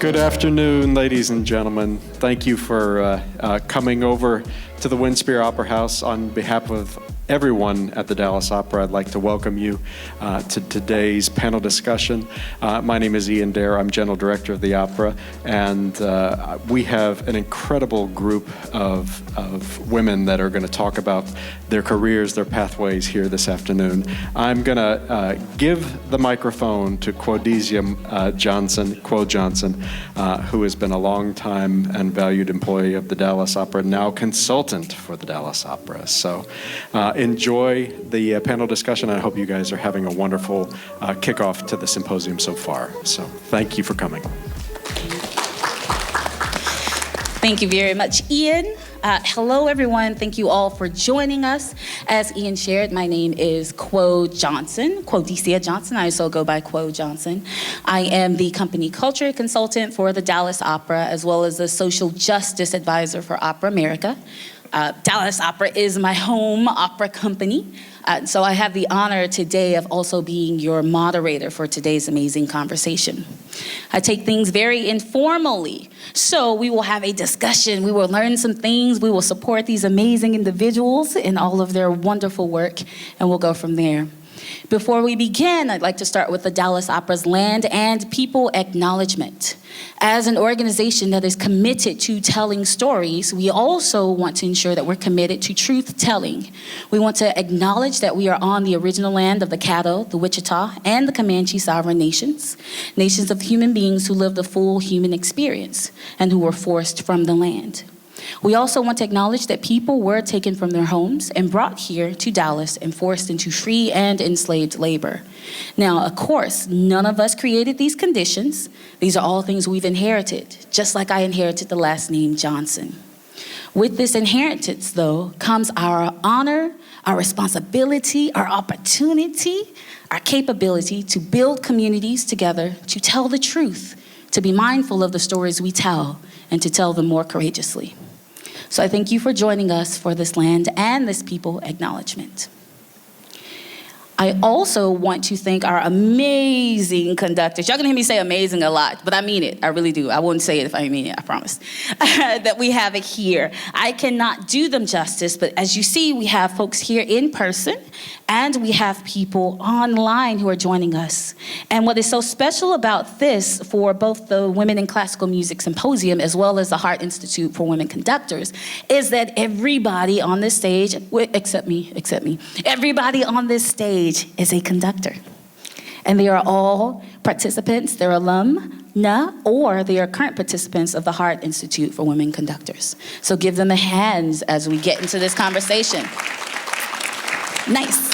Good afternoon, ladies and gentlemen. Thank you for coming over to the Winspear Opera House. On behalf of everyone at the Dallas Opera, I'd like to welcome you to today's panel discussion. My name is Ian Dare. I'm General Director of the Opera, and we have an incredible group of women that are going to talk about their careers, their pathways here this afternoon. I'm going to give the microphone to Quodesia Johnson, who has been a long-time and valued employee of the Dallas Opera, now consultant for the Dallas Opera. So enjoy the panel discussion. I hope you guys are having a wonderful kickoff to the symposium so far. So thank you for coming. Thank you very much, Ian. Hello, everyone. Thank you all for joining us. As Ian shared, my name is Quodesia Johnson. I also go by Quo Johnson. I am the company culture consultant for the Dallas Opera, as well as the social justice advisor for Opera America. Dallas Opera is my home opera company. So I have the honor today of also being your moderator for today's amazing conversation. I take things very informally. So we will have a discussion. We will learn some things. We will support these amazing individuals in all of their wonderful work, and we'll go from there. Before we begin, I'd like to start with the Dallas Opera's Land and People Acknowledgement. As an organization that is committed to telling stories, we also want to ensure that we're committed to truth-telling. We want to acknowledge that we are on the original land of the Caddo, the Wichita, and the Comanche sovereign nations, nations of human beings who lived a full human experience and who were forced from the land. We also want to acknowledge that people were taken from their homes and brought here to Dallas and forced into free and enslaved labor. Now, of course, none of us created these conditions. These are all things we've inherited, just like I inherited the last name Johnson. With this inheritance, though, comes our honor, our responsibility, our opportunity, our capability to build communities together, to tell the truth, to be mindful of the stories we tell, and to tell them more courageously. So I thank you for joining us for this Land and this People Acknowledgement. I also want to thank our amazing conductors. Y'all gonna hear me say amazing a lot, but I mean it, I really do. I won't say it if I mean it, I promise. That we have it here. I cannot do them justice, but as you see, we have folks here in person, and we have people online who are joining us. And what is so special about this for both the Women in Classical Music Symposium as well as the Hart Institute for Women Conductors is that everybody on this stage, except me, everybody on this stage is a conductor. And they are all participants, they're alumna, or they are current participants of the Hart Institute for Women Conductors. So give them a hand as we get into this conversation. Nice.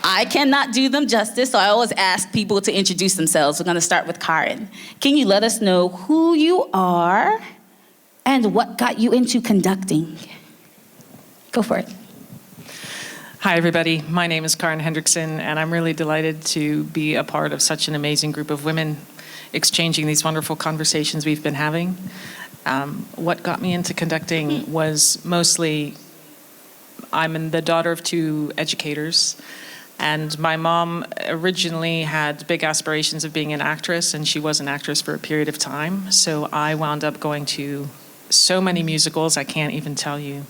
I cannot do them justice, so I always ask people to introduce themselves. We're gonna start with Karen. Can you let us know who you are and what got you into conducting? Go for it. Hi, everybody. My name is Karen Hendrickson, and I'm really delighted to be a part of such an amazing group of women exchanging these wonderful conversations we've been having. What got me into conducting was mostly, I'm the daughter of two educators, and my mom originally had big aspirations of being an actress, and she was an actress for a period of time. So I wound up going to so many musicals, I can't even tell you.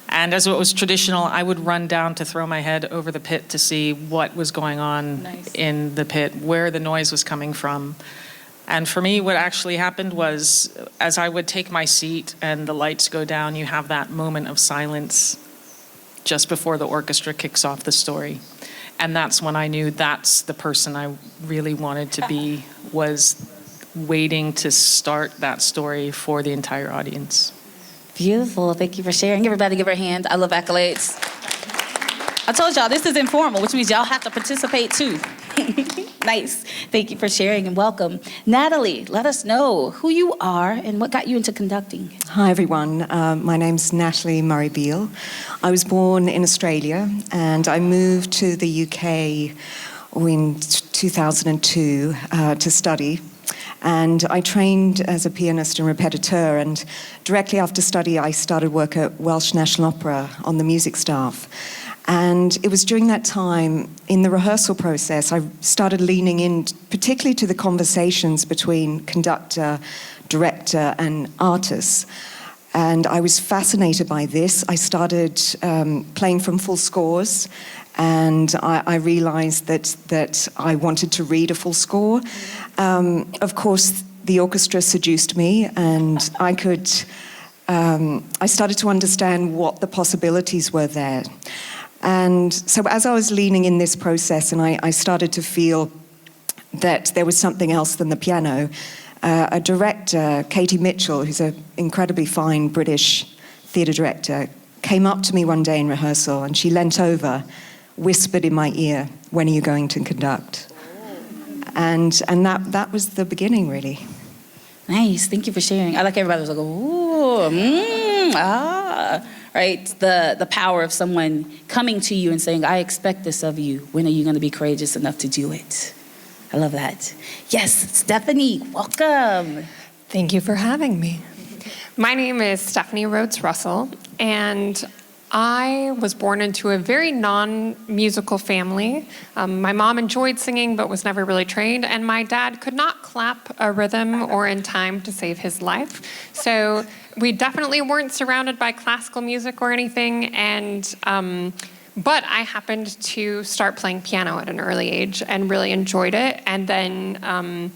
And as it was traditional, I would run down to throw my head over the pit to see what was going on in the pit, where the noise was coming from. And for me, what actually happened was, as I would take my seat and the lights go down, you have that moment of silence just before the orchestra kicks off the story. And that's when I knew that's the person I really wanted to be, was waiting to start that story for the entire audience. Beautiful, thank you for sharing. Everybody give her a hand. I love accolades. I told y'all this is informal, which means y'all have to participate too. Nice, thank you for sharing and welcome. Natalie, let us know who you are and what got you into conducting. Hi everyone, my name's Natalie Murray-Beale. I was born in Australia and I moved to the UK in 2002 to study. And I trained as a pianist and repetiteur, and directly after study I started work at Welsh National Opera on the music staff. And it was during that time, in the rehearsal process, I started leaning in, particularly to the conversations between conductor, director, and artists. And I was fascinated by this. I started playing from full scores, and I realized that I wanted to read a full score. Of course, the orchestra seduced me, and I started to understand what the possibilities were there. And so as I was leaning in this process, and I started to feel that there was something else than the piano, a director, Katie Mitchell, who's an incredibly fine British theatre director, came up to me one day in rehearsal, and she leant over, whispered in my ear, "When are you going to conduct?" And that was the beginning, really. Nice. Thank you for sharing. I like everybody was like, ooh, right? The power of someone coming to you and saying, I expect this of you. When are you going to be courageous enough to do it? I love that. Yes, Stephanie, welcome. Thank you for having me. My name is Stephanie Rhodes Russell, and I was born into a very non-musical family. My mom enjoyed singing but was never really trained, and my dad could not clap a rhythm or in time to save his life. So we definitely weren't surrounded by classical music or anything, but I happened to start playing piano at an early age and really enjoyed it, and then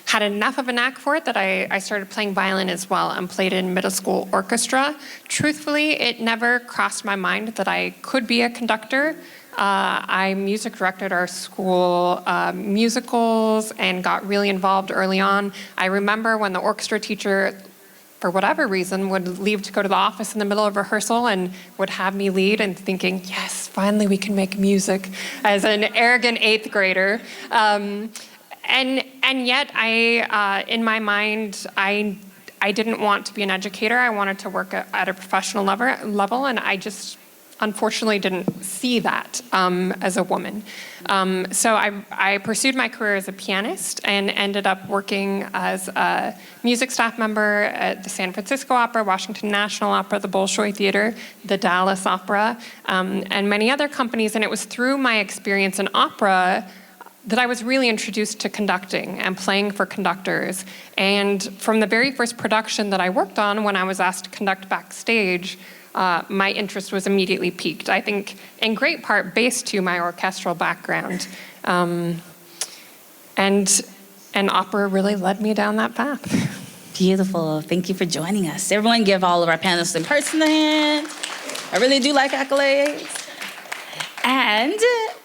had enough of a knack for it that I started playing violin as well and played in middle school orchestra. Truthfully, it never crossed my mind that I could be a conductor. I music directed our school musicals and got really involved early on. I remember when the orchestra teacher, for whatever reason, would leave to go to the office in the middle of rehearsal and would have me lead, and thinking, yes, finally we can make music, as an arrogant 8th grader. And yet, in my mind, I didn't want to be an educator. I wanted to work at a professional level, and I just unfortunately didn't see that as a woman. So I pursued my career as a pianist and ended up working as a music staff member at the San Francisco Opera, Washington National Opera, the Bolshoi Theater, the Dallas Opera, and many other companies. And it was through my experience in opera that I was really introduced to conducting and playing for conductors. And from the very first production that I worked on, when I was asked to conduct backstage, my interest was immediately piqued. I think in great part based to my orchestral background. And opera really led me down that path. Beautiful. Thank you for joining us. Everyone give all of our panelists in person a hand. I really do like accolades. And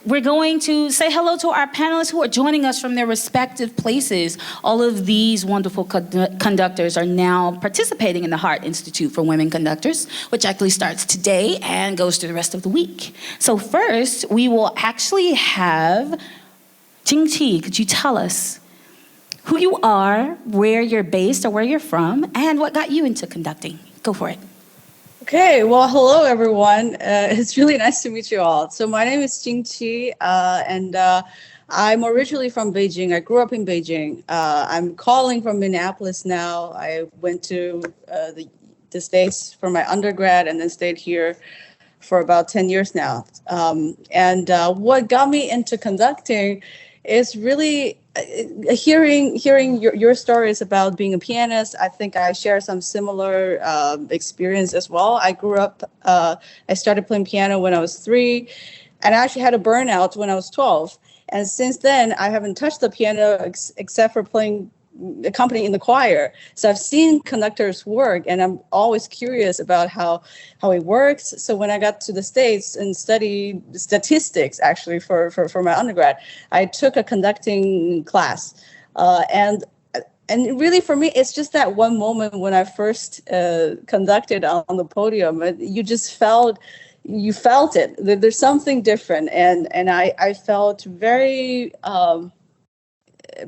we're going to say hello to our panelists who are joining us from their respective places. All of these wonderful conductors are now participating in the Hart Institute for Women Conductors, which actually starts today and goes through the rest of the week. So first, we will actually have Jing-Chi. Could you tell us who you are, where you're based or where you're from, and what got you into conducting? Go for it. Okay, well, hello, everyone. It's really nice to meet you all. So my name is Jing-Chi, and I'm originally from Beijing. I grew up in Beijing. I'm calling from Minneapolis now. I went to the States for my undergrad and then stayed here for about 10 years now. And what got me into conducting is really hearing your stories about being a pianist. I think I share some similar experience as well. I grew up, I started playing piano when I was 3, and I actually had a burnout when I was 12. And since then, I haven't touched the piano except for playing accompanying in the choir. So I've seen conductors work, and I'm always curious about how it works. So when I got to the States and studied statistics, actually for my undergrad, I took a conducting class, and really for me, it's just that one moment when I first conducted on the podium. You just felt it. There's something different, and I felt very.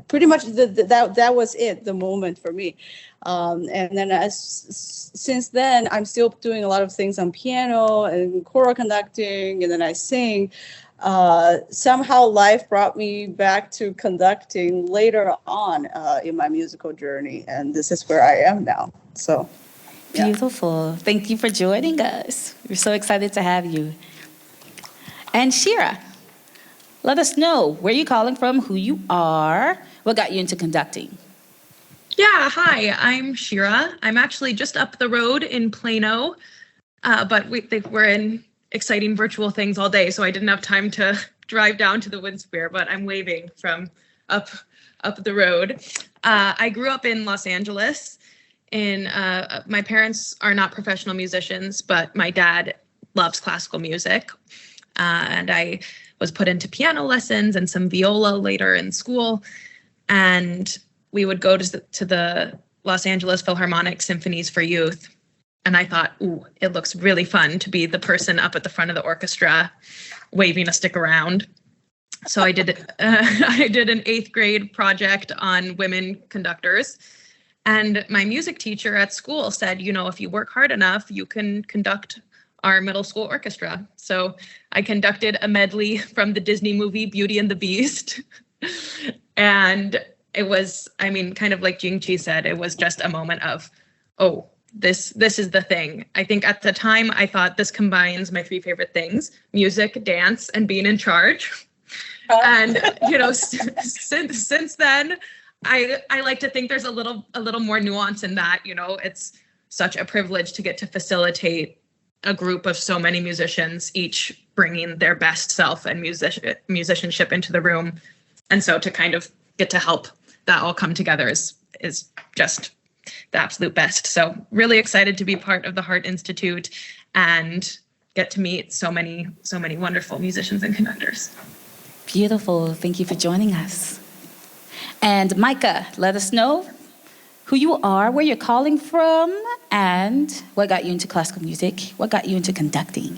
Pretty much that was it, the moment for me. And then since then, I'm still doing a lot of things on piano and choral conducting, and then I sing. Somehow life brought me back to conducting later on in my musical journey, and this is where I am now. So, yeah. Beautiful. Thank you for joining us. We're so excited to have you. And Shira, let us know where you're calling from, who you are, what got you into conducting. Yeah, hi, I'm Shira. I'm actually just up the road in Plano, but we're in exciting virtual things all day, so I didn't have time to drive down to the Windspear, but I'm waving from up the road. I grew up in Los Angeles. My parents are not professional musicians, but my dad loves classical music, and I was put into piano lessons and some viola later in school, and we would go to the Los Angeles Philharmonic Symphonies for Youth. And I thought, ooh, it looks really fun to be the person up at the front of the orchestra waving a stick around. So I did an 8th grade project on women conductors. And my music teacher at school said, if you work hard enough, you can conduct our middle school orchestra. So I conducted a medley from the Disney movie Beauty and the Beast. And it was, kind of like Jing Chi said, it was just a moment of, oh, this is the thing. I think at the time I thought this combines my 3 favorite things: music, dance, and being in charge. And since then, I like to think there's a little more nuance in that. It's such a privilege to get to facilitate a group of so many musicians, each bringing their best self and musicianship into the room. And so to kind of get to help that all come together is just the absolute best. So really excited to be part of the Heart Institute and get to meet so many wonderful musicians and conductors. Beautiful. Thank you for joining us. And Micah, let us know who you are, where you're calling from, and what got you into classical music, what got you into conducting.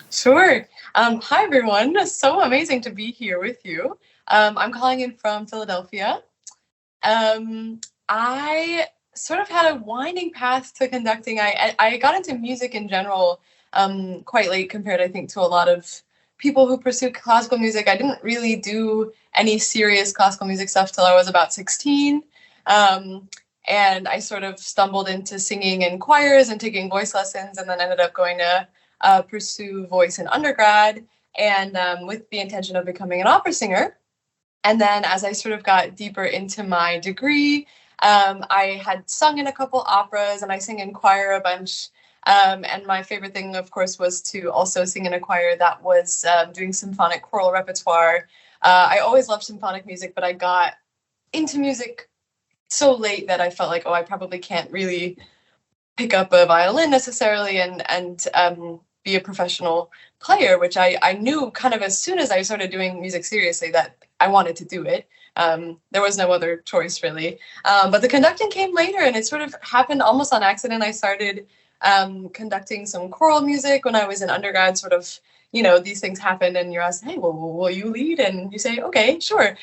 Sure. Hi, everyone. So amazing to be here with you. I'm calling in from Philadelphia. I sort of had a winding path to conducting. I got into music in general quite late compared, I think, to a lot of people who pursue classical music. I didn't really do any serious classical music stuff till I was about 16. And I sort of stumbled into singing in choirs and taking voice lessons, and then ended up going to pursue voice in undergrad, and with the intention of becoming an opera singer. And then as I sort of got deeper into my degree, I had sung in a couple operas, and I sing in choir a bunch. And my favorite thing, of course, was to also sing in a choir that was doing symphonic choral repertoire. I always loved symphonic music, but I got into music so late that I felt like, I probably can't really pick up a violin necessarily and be a professional player, which I knew kind of as soon as I started doing music seriously that I wanted to do it. There was no other choice really. But the conducting came later, and it sort of happened almost on accident. I started conducting some choral music when I was in undergrad. Sort of, these things happen and you're asked, hey, well, will you lead? And you say, okay, sure.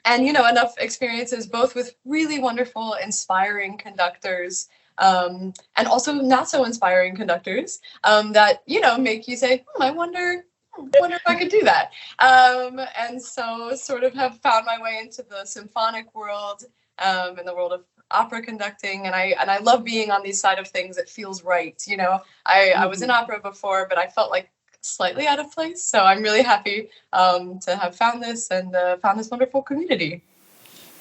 And, enough experiences both with really wonderful, inspiring conductors, and also not so inspiring conductors that, make you say, I wonder if I could do that. And so sort of have found my way into the symphonic world, in the world of opera conducting. And I love being on these side of things. It feels right. I was in opera before, but I felt like slightly out of place. So I'm really happy to have found this and found this wonderful community.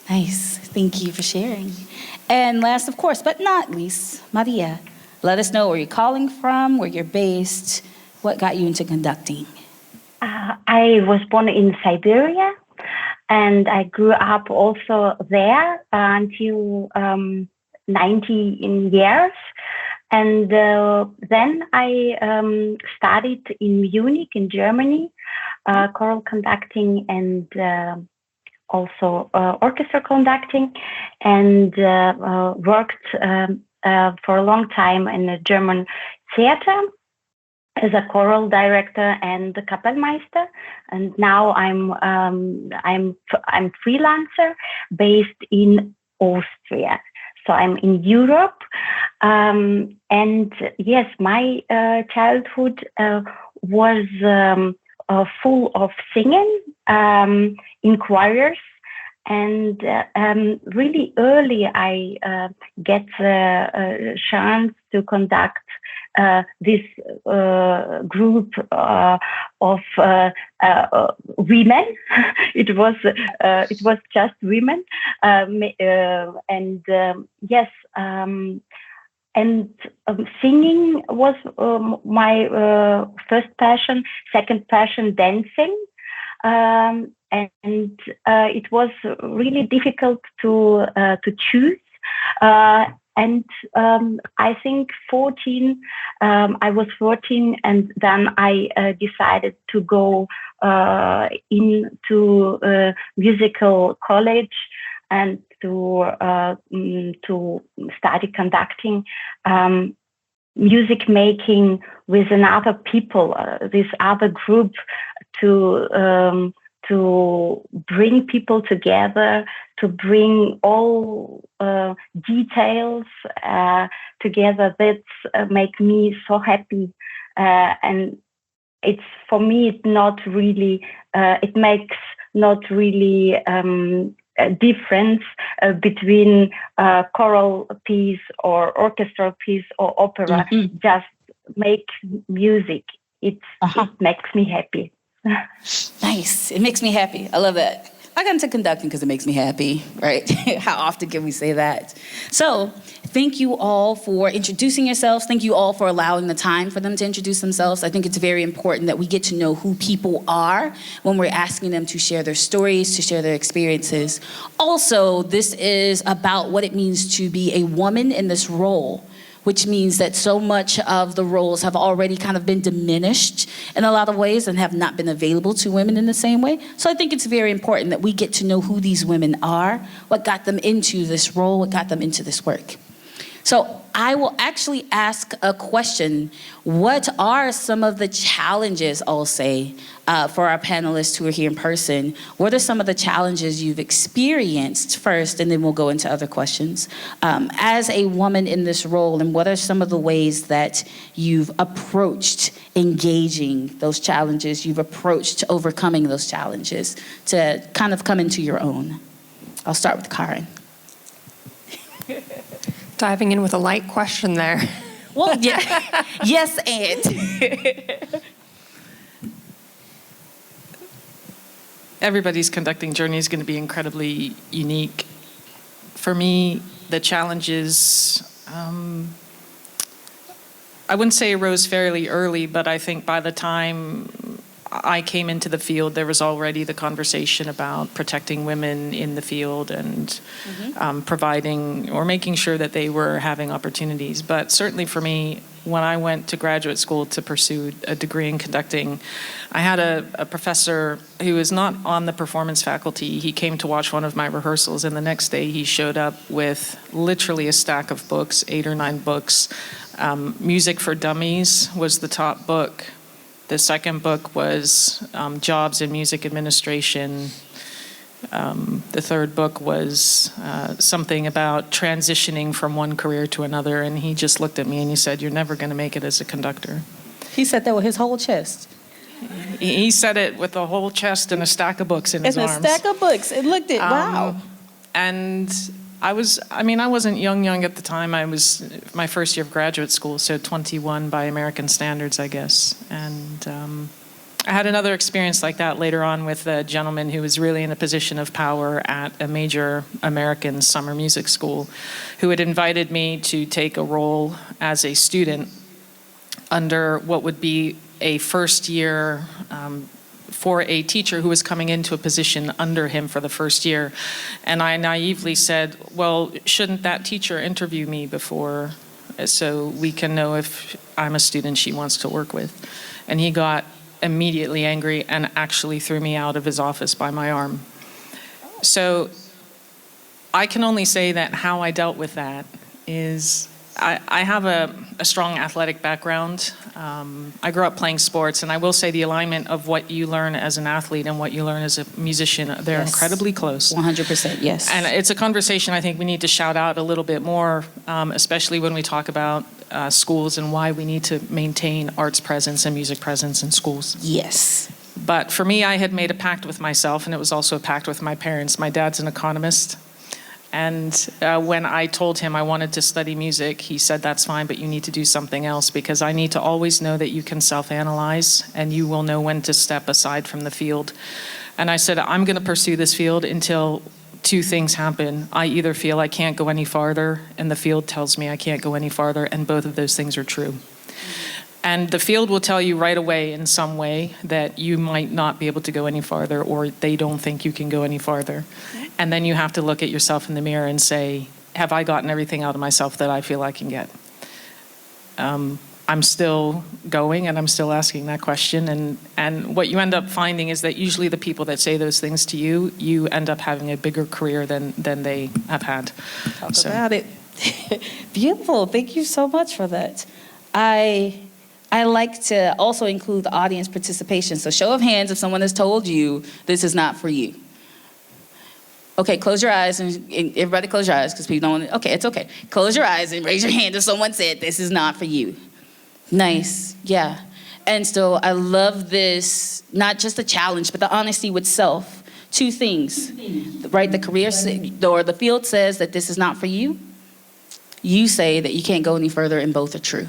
Nice. Thank you for sharing. And last, of course, but not least, Maria, let us know where you're calling from, where you're based, what got you into conducting. I was born in Siberia, and I grew up also there until 19 years. And then I studied in Munich in Germany, choral conducting and also orchestra conducting, and worked for a long time in a German theater as a choral director and the Kapellmeister. And now I'm freelancer based in Austria. So I'm in Europe. And yes, my childhood was full of singing in choirs and really early, I get the chance to conduct this group of women. It was just women, and yes. And singing was my first passion. Second passion, dancing. And it was really difficult to choose. And I think 14, I was 14, and then I decided to go into musical college and to study conducting, music making with another people, this other group, to bring people together, to bring all details together. That make me so happy, and it's for me. It's not really. It makes not really a difference between choral piece or orchestral piece or opera. Mm-hmm. Just make music. It makes me happy. Nice. It makes me happy. I love that. I got into conducting because it makes me happy, right? How often can we say that? So thank you all for introducing yourselves. Thank you all for allowing the time for them to introduce themselves. I think it's very important that we get to know who people are when we're asking them to share their stories, to share their experiences. Also, this is about what it means to be a woman in this role, which means that so much of the roles have already kind of been diminished in a lot of ways and have not been available to women in the same way. So I think it's very important that we get to know who these women are, what got them into this role, what got them into this work. So I will actually ask a question. What are some of the challenges, I'll say, for our panelists who are here in person? What are some of the challenges you've experienced first, and then we'll go into other questions, as a woman in this role, and what are some of the ways that you've approached engaging those challenges, you've approached overcoming those challenges to kind of come into your own? I'll start with Karen. Diving in with a light question there. Well, yeah. Yes, and. Everybody's conducting journey is going to be incredibly unique. For me, the challenges, I wouldn't say arose fairly early, but I think by the time I came into the field, there was already the conversation about protecting women in the field and providing or making sure that they were having opportunities. But certainly for me, when I went to graduate school to pursue a degree in conducting, I had a professor who was not on the performance faculty. He came to watch one of my rehearsals, and the next day he showed up with literally a stack of books, 8 or 9 books. Music for Dummies was the top book. The second book was Jobs in Music Administration. The third book was something about transitioning from one career to another. And he just looked at me and he said, "You're never going to make it as a conductor." He said that with his whole chest. He said it with a whole chest and a stack of books in his arms. And a stack of books. It looked it. Wow. And I wasn't young at the time. I was my first year of graduate school, so 21 by American standards, I guess. And I had another experience like that later on with a gentleman who was really in a position of power at a major American summer music school, who had invited me to take a role as a student under what would be a first year for a teacher who was coming into a position under him for the first year. And I naively said, "Well, shouldn't that teacher interview me before so we can know if I'm a student she wants to work with?" And he got immediately angry and actually threw me out of his office by my arm. So I can only say that how I dealt with that is I have a strong athletic background. I grew up playing sports, and I will say the alignment of what you learn as an athlete and what you learn as a musician, they're incredibly close. 100%, yes. And it's a conversation I think we need to shout out a little bit more, especially when we talk about schools and why we need to maintain arts presence and music presence in schools. Yes. But for me, I had made a pact with myself, and it was also a pact with my parents. My dad's an economist. And when I told him I wanted to study music, he said, that's fine, but you need to do something else, because I need to always know that you can self-analyze and you will know when to step aside from the field. And I said, I'm going to pursue this field until two things happen. I either feel I can't go any farther, and the field tells me I can't go any farther, and both of those things are true. And the field will tell you right away in some way that you might not be able to go any farther, or they don't think you can go any farther. And then you have to look at yourself in the mirror and say, have I gotten everything out of myself that I feel I can get? I'm still going, and I'm still asking that question. And what you end up finding is that usually the people that say those things to you, you end up having a bigger career than they have had. Talk about it. Beautiful. Thank you so much for that. I like to also include the audience participation. So show of hands if someone has told you this is not for you. Okay, close your eyes, and everybody close your eyes, because people don't, okay, it's okay. Close your eyes and raise your hand if someone said this is not for you. Nice, yeah. And so I love this, not just the challenge, but the honesty with self. Two things, right? The career or the field says that this is not for you. You say that you can't go any further, and both are true.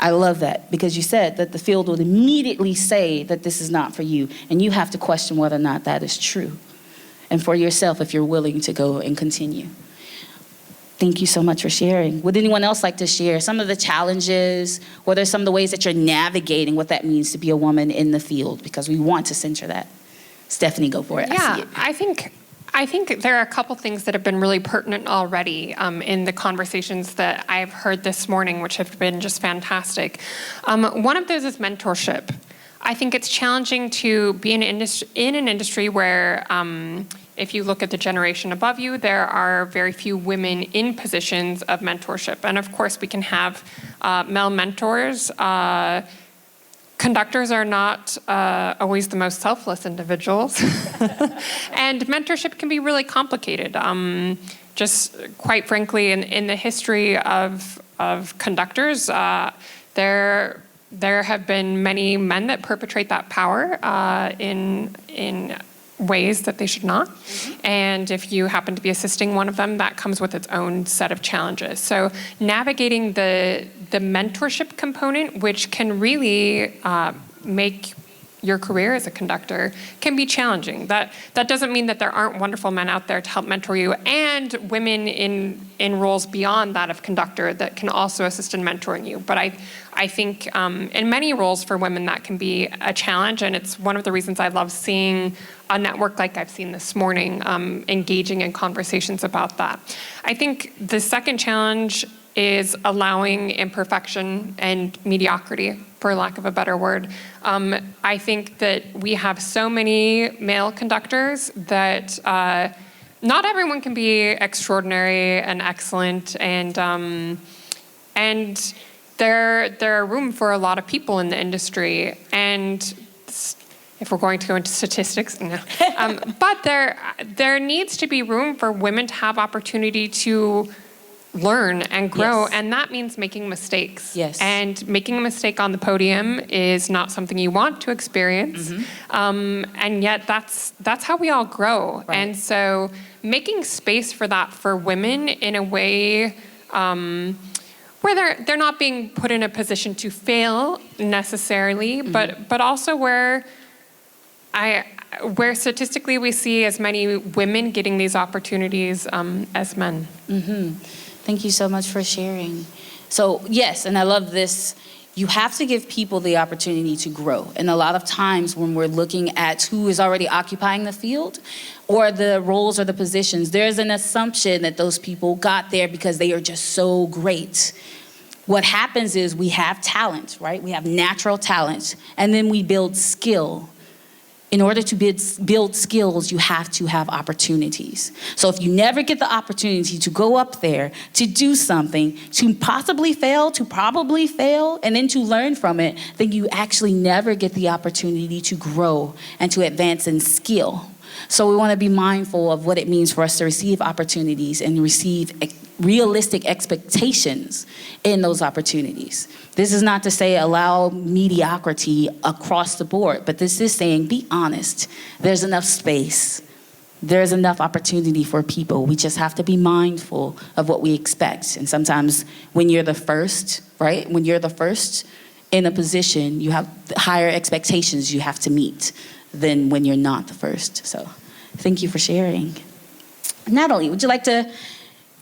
I love that, because you said that the field would immediately say that this is not for you, and you have to question whether or not that is true. And for yourself, if you're willing to go and continue. Thank you so much for sharing. Would anyone else like to share some of the challenges, what are some of the ways that you're navigating what that means to be a woman in the field? Because we want to center that. Stephanie, go for it. Yeah, I see it. I think there are a couple things that have been really pertinent already in the conversations that I've heard this morning, which have been just fantastic. One of those is mentorship. I think it's challenging to be in an industry where, if you look at the generation above you, there are very few women in positions of mentorship. And of course, we can have male mentors. Conductors are not always the most selfless individuals. And mentorship can be really complicated. Just quite frankly, in the history of conductors, there have been many men that perpetrate that power in ways that they should not. Mm-hmm. And if you happen to be assisting one of them, that comes with its own set of challenges. So navigating the mentorship component, which can really make your career as a conductor, can be challenging. That doesn't mean that there aren't wonderful men out there to help mentor you, and women in roles beyond that of conductor that can also assist in mentoring you. But I think in many roles for women that can be a challenge, and it's one of the reasons I love seeing a network like I've seen this morning engaging in conversations about that. I think the second challenge is allowing imperfection and mediocrity, for lack of a better word. I think that we have so many male conductors that not everyone can be extraordinary and excellent, and there are room for a lot of people in the industry. And if we're going to go into statistics, no. But there needs to be room for women to have opportunity to learn and grow, yes. And that means making mistakes. Yes. And making a mistake on the podium is not something you want to experience. Mm-hmm. And yet that's how we all grow. Right. And so making space for that for women in a way where they're not being put in a position to fail necessarily, mm-hmm. but also where statistically we see as many women getting these opportunities as men. Mm-hmm. Thank you so much for sharing. So yes, and I love this. You have to give people the opportunity to grow. And a lot of times when we're looking at who is already occupying the field or the roles or the positions, there's an assumption that those people got there because they are just so great. What happens is we have talent, right? We have natural talent, and then we build skill. In order to build skills, you have to have opportunities. So if you never get the opportunity to go up there, to do something, to possibly fail, to probably fail, and then to learn from it, then you actually never get the opportunity to grow and to advance in skill. So we want to be mindful of what it means for us to receive opportunities and receive realistic expectations in those opportunities. This is not to say allow mediocrity across the board, but this is saying be honest. There's enough space. There's enough opportunity for people. We just have to be mindful of what we expect. And sometimes when you're the first, right? When you're the first in a position, you have higher expectations you have to meet than when you're not the first. So thank you for sharing. Natalie, would you like to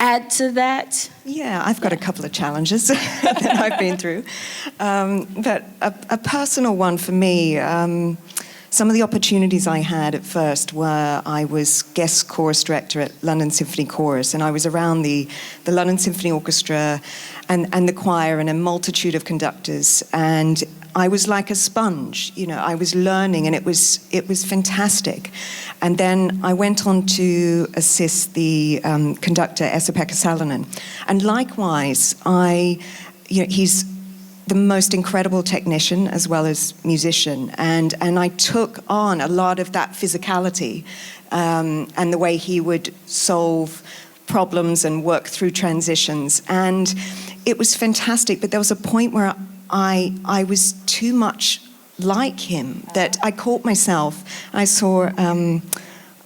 add to that? Yeah, I've got a couple of challenges that I've been through. But a personal one for me, some of the opportunities I had at first were I was guest chorus director at London Symphony Chorus, and I was around the London Symphony Orchestra and the choir and a multitude of conductors, and I was like a sponge. You know, I was learning, and it was fantastic. And then I went on to assist the conductor Esa-Pekka Salonen, and likewise, he's the most incredible technician as well as musician, and I took on a lot of that physicality and the way he would solve problems and work through transitions, and it was fantastic. But there was a point where I was too much like him, that I caught myself. I saw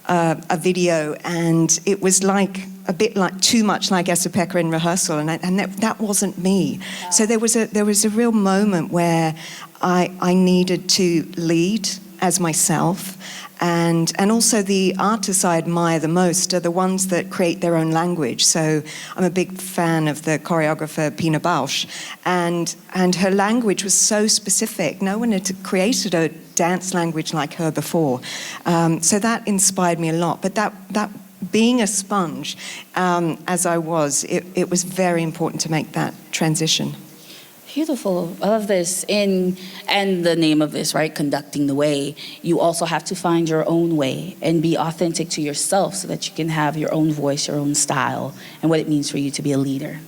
a video, and it was like a bit like too much like Esa-Pekka in rehearsal, and that wasn't me. So there was a real moment where I needed to lead as myself, and also the artists I admire the most are the ones that create their own language. So I'm a big fan of the choreographer Pina Bausch, and her language was so specific. No one had created a dance language like her before. So that inspired me a lot. But that being a sponge, as I was, it was very important to make that transition. Beautiful. I love this. And the name of this, right? Conducting the way. You also have to find your own way and be authentic to yourself so that you can have your own voice, your own style, and what it means for you to be a leader.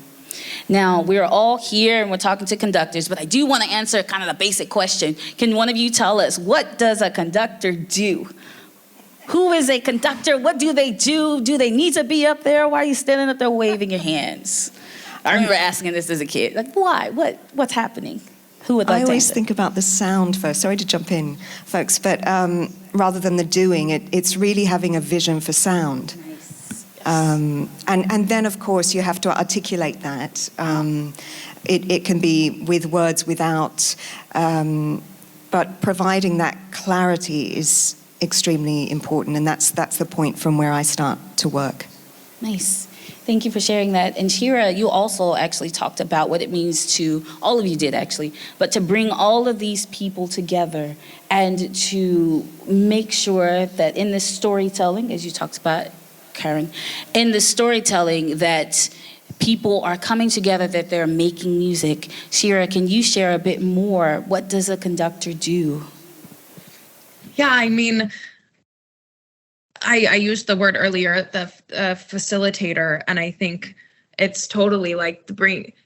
Now, we're all here and we're talking to conductors, but I do want to answer kind of the basic question. Can one of you tell us, what does a conductor do? Who is a conductor? What do they do? Do they need to be up there? Why are you standing up there waving your hands? I remember asking this as a kid. Like, why? What's happening? Who would like to I always answer? think about the sound first. Sorry to jump in, folks, but rather than the doing, it's really having a vision for sound. Nice. And then, of course, you have to articulate that. It can be with words, without, but providing that clarity is extremely important, and that's the point from where I start to work. Nice. Thank you for sharing that. And Shira, you also actually talked about what it means to, all of you did actually, but to bring all of these people together and to make sure that in this storytelling, as you talked about, Karen, in the storytelling that people are coming together, that they're making music. Shira, can you share a bit more? What does a conductor do? Yeah, I mean, I used the word earlier, the facilitator, and I think it's totally like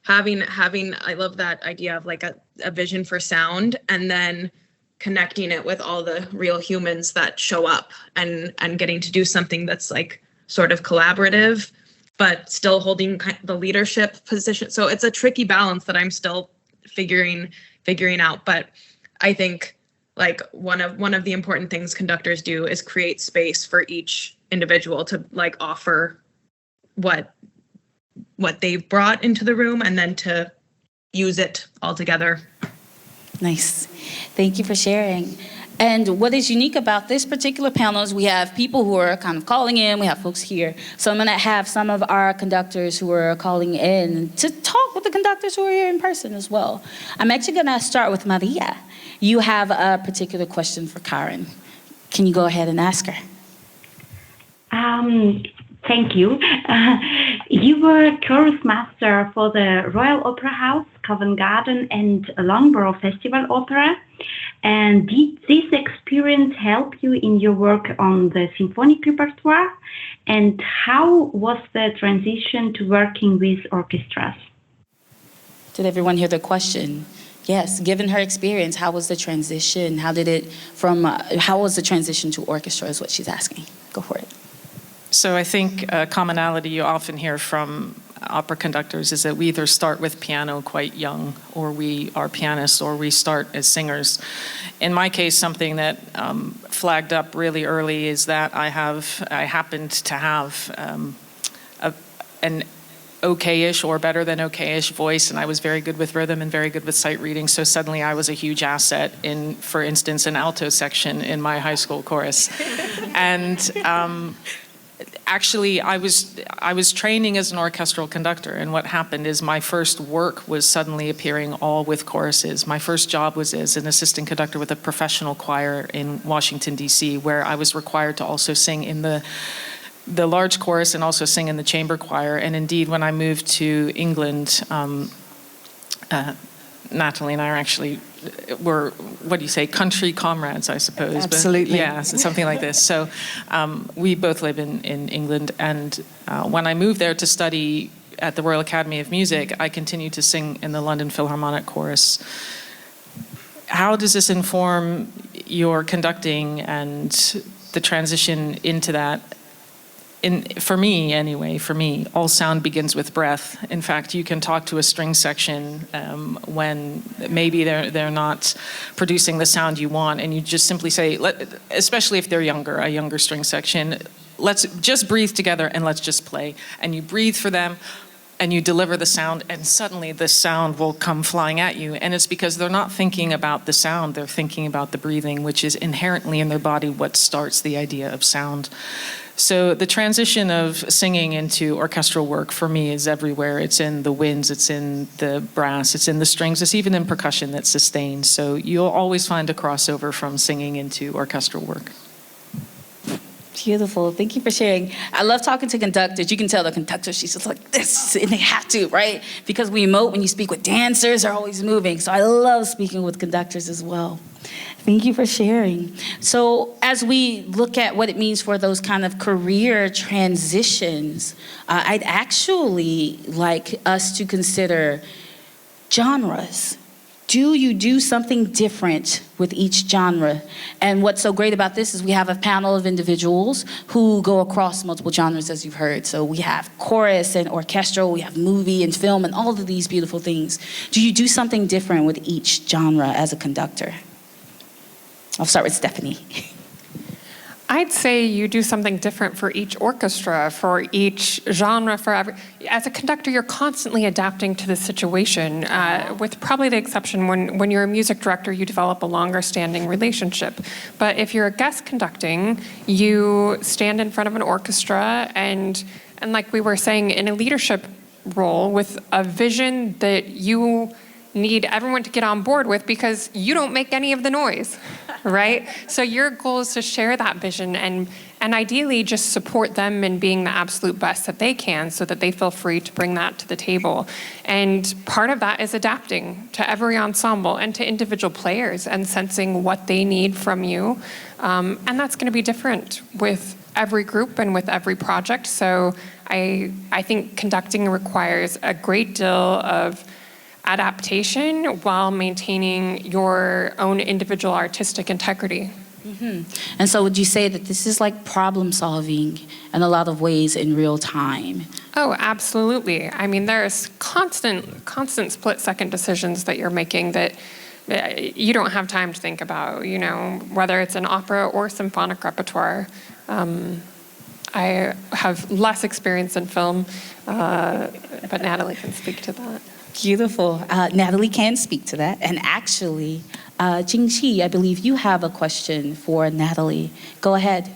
having. I love that idea of like a vision for sound, and then connecting it with all the real humans that show up, and getting to do something that's like sort of collaborative, but still holding the leadership position. So it's a tricky balance that I'm still figuring out. But I think, like one of the important things conductors do is create space for each individual to like offer what they've brought into the room, and then to use it all together. Nice. Thank you for sharing. And what is unique about this particular panel is we have people who are kind of calling in. We have folks here. So I'm going to have some of our conductors who are calling in to talk with the conductors who are here in person as well. I'm actually going to start with Maria. You have a particular question for Karen. Can you go ahead and ask her? Thank you. You were chorus master for the Royal Opera House, Covent Garden, and Loughborough Festival Opera. And did this experience help you in your work on the symphonic repertoire? And how was the transition to working with orchestras? Did everyone hear the question? Yes, given her experience, how was the transition? How was the transition to orchestra is what she's asking. Go for it. So I think a commonality you often hear from opera conductors is that we either start with piano quite young, or we are pianists, or we start as singers. In my case, something that flagged up really early is that I happened to have an okay-ish or better than okay-ish voice, and I was very good with rhythm and very good with sight reading, so suddenly I was a huge asset in, for instance, an alto section in my high school chorus. And actually, I was training as an orchestral conductor, and what happened is my first work was suddenly appearing all with choruses. My first job was as an assistant conductor with a professional choir in Washington, D.C., where I was required to also sing in the large chorus and also sing in the chamber choir. And indeed, when I moved to England, Natalie and I are actually were, what do you say, country comrades, I suppose. Absolutely. But, yeah, something like this. So we both live in England. And when I moved there to study at the Royal Academy of Music, I continued to sing in the London Philharmonic Chorus. How does this inform your conducting and the transition into that? For me, anyway, all sound begins with breath. In fact, you can talk to a string section when maybe they're not producing the sound you want, and you just simply say, especially if they're younger, a younger string section, let's just breathe together and let's just play. And you breathe for them, and you deliver the sound, and suddenly the sound will come flying at you. And it's because they're not thinking about the sound, they're thinking about the breathing, which is inherently in their body what starts the idea of sound. So the transition of singing into orchestral work for me is everywhere. It's in the winds, it's in the brass, it's in the strings, it's even in percussion that sustains. So you'll always find a crossover from singing into orchestral work. Beautiful. Thank you for sharing. I love talking to conductors. You can tell the conductor, she's just like this, and they have to, right? Because we emote when you speak with dancers, they're always moving. So I love speaking with conductors as well. Thank you for sharing. So as we look at what it means for those kind of career transitions, I'd actually like us to consider genres. Do you do something different with each genre? And what's so great about this is we have a panel of individuals who go across multiple genres, as you've heard. So we have chorus and orchestral, we have movie and film and all of these beautiful things. Do you do something different with each genre as a conductor? I'll start with Stephanie. I'd say you do something different for each orchestra, for each genre, for every. As a conductor, you're constantly adapting to the situation, with probably the exception when you're a music director, you develop a longer standing relationship. But if you're a guest conducting, you stand in front of an orchestra and like we were saying, in a leadership role with a vision that you need everyone to get on board with because you don't make any of the noise, right? So your goal is to share that vision and ideally just support them in being the absolute best that they can so that they feel free to bring that to the table. And part of that is adapting to every ensemble and to individual players and sensing what they need from you. And that's going to be different with every group and with every project. So I think conducting requires a great deal of adaptation while maintaining your own individual artistic integrity. Mm-hmm. And so would you say that this is like problem solving in a lot of ways in real time? Oh, absolutely. I mean, there's constant split-second decisions that you're making that you don't have time to think about, you know, whether it's an opera or symphonic repertoire. I have less experience in film, but Natalie can speak to that. Beautiful. Natalie can speak to that. And actually, Jingqi, I believe you have a question for Natalie. Go ahead.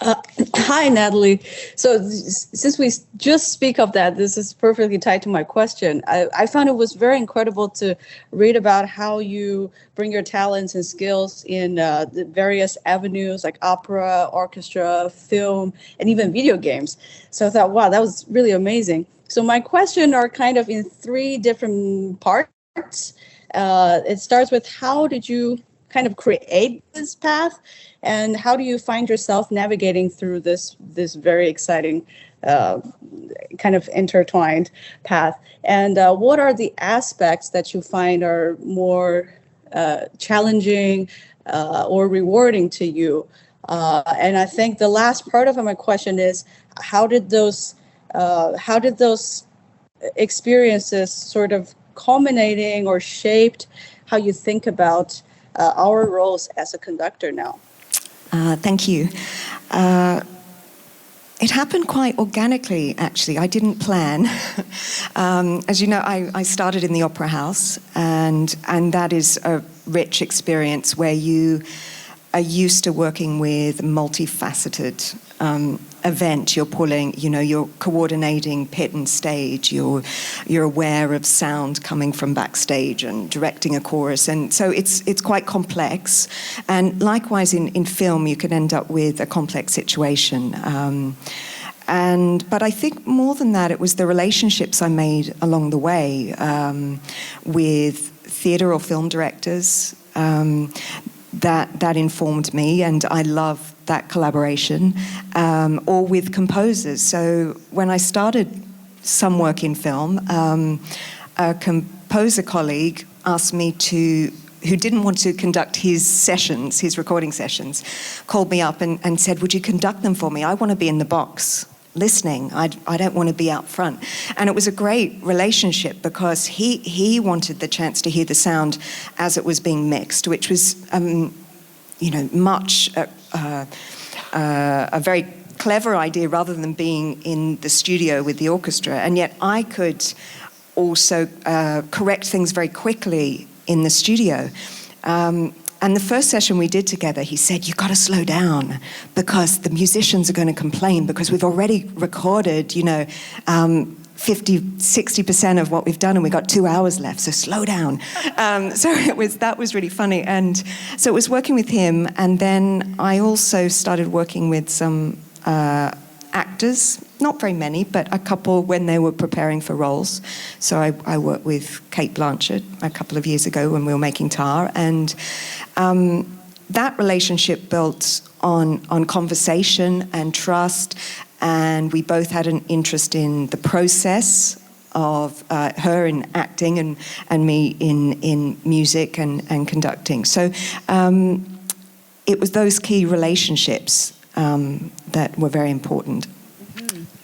Hi, Natalie. So since we just speak of that, this is perfectly tied to my question. I found it was very incredible to read about how you bring your talents and skills in the various avenues like opera, orchestra, film, and even video games. So I thought, wow, that was really amazing. So my question are kind of in three different parts. It starts with how did you kind of create this path, and how do you find yourself navigating through this very exciting kind of intertwined path? And what are the aspects that you find are more challenging or rewarding to you? And I think the last part of my question is, how did those How did those experiences sort of culminating or shaped how you think about our roles as a conductor now? Thank you. It happened quite organically, actually. I didn't plan. As you know, I started in the Opera House, and that is a rich experience where you are used to working with multifaceted event. You're pulling, you're coordinating pit and stage. You're aware of sound coming from backstage and directing a chorus, and so it's quite complex. And likewise, in film, you can end up with a complex situation. But I think more than that, it was the relationships I made along the way with theatre or film directors that informed me, and I love that collaboration, or with composers. So when I started some work in film, a composer colleague asked me who didn't want to conduct his recording sessions, called me up and said, would you conduct them for me? I want to be in the box listening. I don't want to be out front. And it was a great relationship because he wanted the chance to hear the sound as it was being mixed, which was, much a very clever idea rather than being in the studio with the orchestra. And yet I could also correct things very quickly in the studio. And the first session we did together, he said, you've got to slow down because the musicians are going to complain because we've already recorded, 50, 60% of what we've done and we've got 2 hours left, so slow down. So that was really funny. And so it was working with him. And then I also started working with some actors, not very many, but a couple when they were preparing for roles. So I worked with Kate Blanchett a couple of years ago when we were making Tar, and that relationship built on conversation and trust, and we both had an interest in the process of her in acting and me in music and conducting. So it was those key relationships that were very important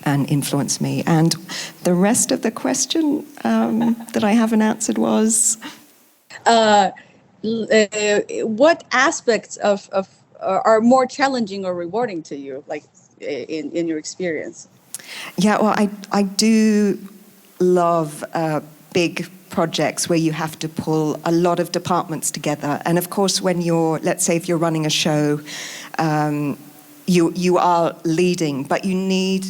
and influenced me. And the rest of the question that I haven't answered was? What aspects of are more challenging or rewarding to you, like in your experience? Yeah, well, I do love big projects where you have to pull a lot of departments together. And of course, when let's say if you're running a show, you are leading, but you need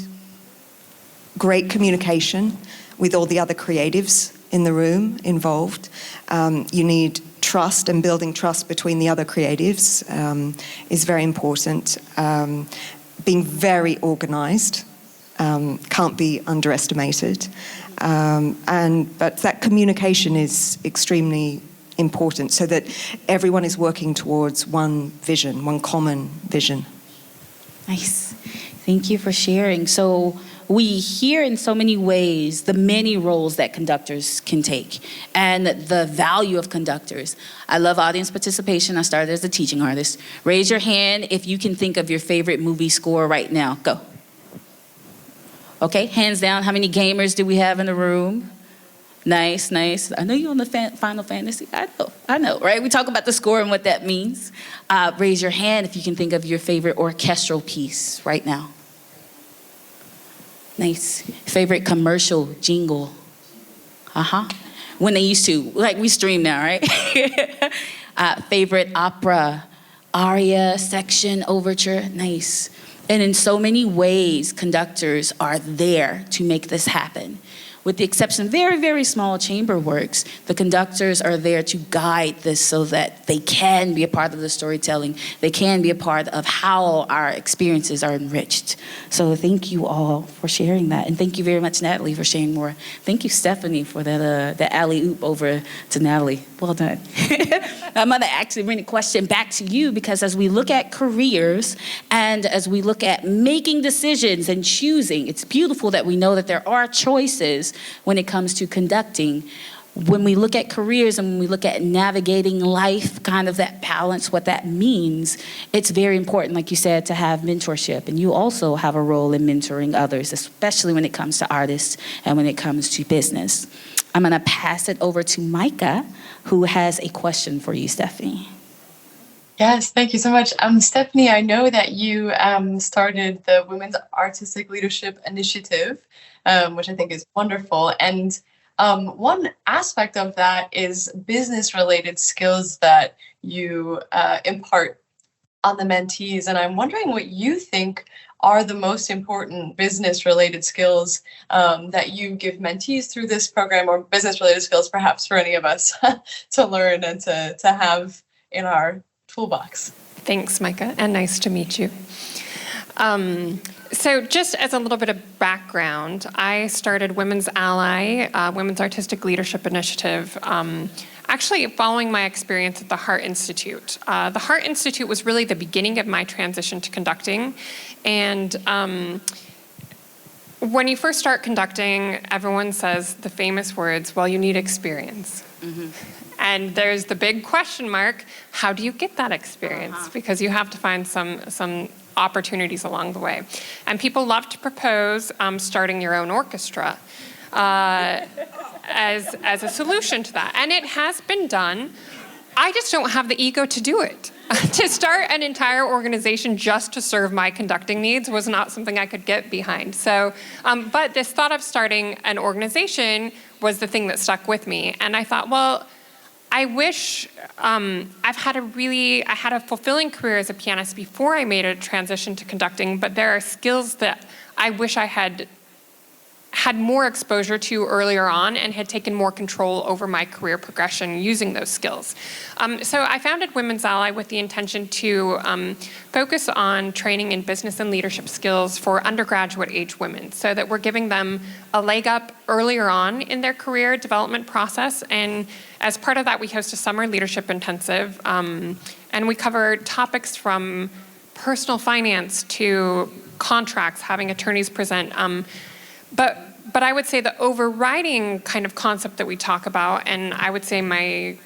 great communication with all the other creatives in the room involved. You need trust, and building trust between the other creatives is very important. Being very organized can't be underestimated. But that communication is extremely important so that everyone is working towards one vision, one common vision. Nice. Thank you for sharing. So we hear in so many ways the many roles that conductors can take and the value of conductors. I love audience participation. I started as a teaching artist. Raise your hand if you can think of your favorite movie score right now. Go. Okay, hands down. How many gamers do we have in the room? Nice, nice. I know you're on the Final Fantasy. I know, right? We talk about the score and what that means. Raise your hand if you can think of your favorite orchestral piece right now. Nice. Favorite commercial jingle. When they used to, like we stream now, right? Favorite opera, aria, section, overture. Nice. And in so many ways, conductors are there to make this happen. With the exception of very, very small chamber works, the conductors are there to guide this so that they can be a part of the storytelling. They can be a part of how our experiences are enriched. So thank you all for sharing that. And thank you very much, Natalie, for sharing more. Thank you, Stephanie, for that alley-oop over to Natalie. Well done. I'm going to actually bring the question back to you, because as we look at careers and as we look at making decisions and choosing, it's beautiful that we know that there are choices when it comes to conducting. when we look at careers and when we look at navigating life, kind of that balance, what that means, it's very important, like you said, to have mentorship. And you also have a role in mentoring others, especially when it comes to artists and when it comes to business. I'm going to pass it over to Micah, who has a question for you, Stephanie. Yes, thank you so much. Stephanie, I know that you started the Women's Artistic Leadership Initiative, which I think is wonderful. And one aspect of that is business-related skills that you impart on the mentees. And I'm wondering what you think are the most important business-related skills that you give mentees through this program, or business-related skills perhaps for any of us to learn and to have in our toolbox. Thanks, Micah, and nice to meet you. So just as a little bit of background, I started Women's Ally, Women's Artistic Leadership Initiative, actually following my experience at the Heart Institute. The Heart Institute was really the beginning of my transition to conducting. And when you first start conducting, everyone says the famous words, well, you need experience. Mm-hmm. And there's the big question mark, how do you get that experience? Because you have to find some opportunities along the way. And people love to propose starting your own orchestra as a solution to that. And it has been done. I just don't have the ego to do it. To start an entire organization just to serve my conducting needs was not something I could get behind. So, but this thought of starting an organization was the thing that stuck with me. And I thought, well, I wish I had a fulfilling career as a pianist before I made a transition to conducting, but there are skills that I wish I had more exposure to earlier on and had taken more control over my career progression using those skills. So I founded Women's Ally with the intention to focus on training in business and leadership skills for undergraduate age women so that we're giving them a leg up earlier on in their career development process. And as part of that, we host a summer leadership intensive, and we cover topics from personal finance to contracts, having attorneys present. But I would say the overriding kind of concept that we talk about, and I would say my